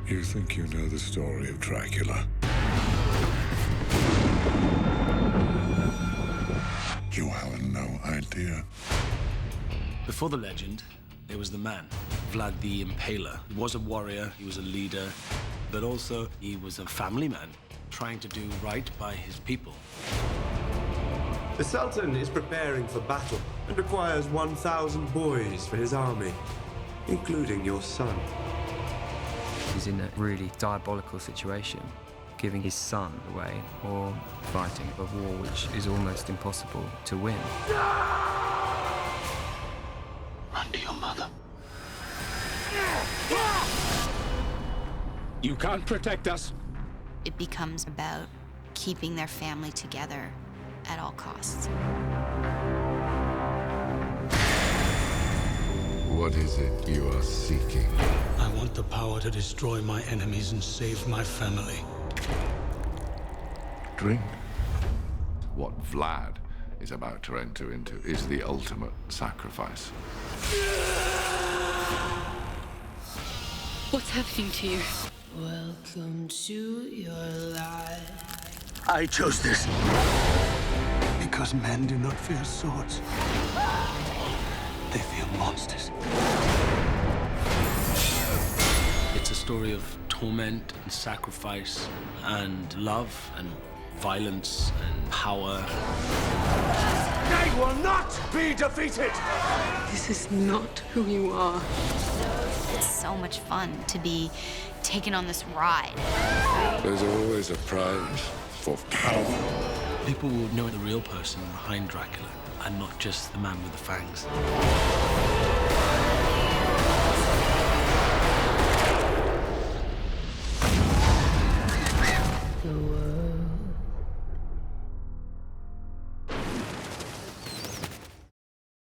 You think you know the story of Dracula? You have no idea. Before the legend, there was the man, Vlad the Impaler. He was a warrior, he was a leader, but also he was a family man, trying to do right by his people. The Sultan is preparing for battle and requires 1,000 boys for his army, including your son. He's in a really diabolical situation, giving his son away or fighting a war which is almost impossible to win. Run to your mother. You can't protect us. It becomes about keeping their family together at all costs. What is it you are seeking? I want the power to destroy my enemies and save my family. Drink. What Vlad is about to enter into is the ultimate sacrifice. What's happening to you? Welcome to your life. I chose this. Because men do not fear swords. They fear monsters. It's a story of torment and sacrifice and love and violence and power. They will not be defeated! This is not who you are. It's so much fun to be taken on this ride. There's always a prize for power. People will know the real person behind Dracula and not just the man with the fangs. The world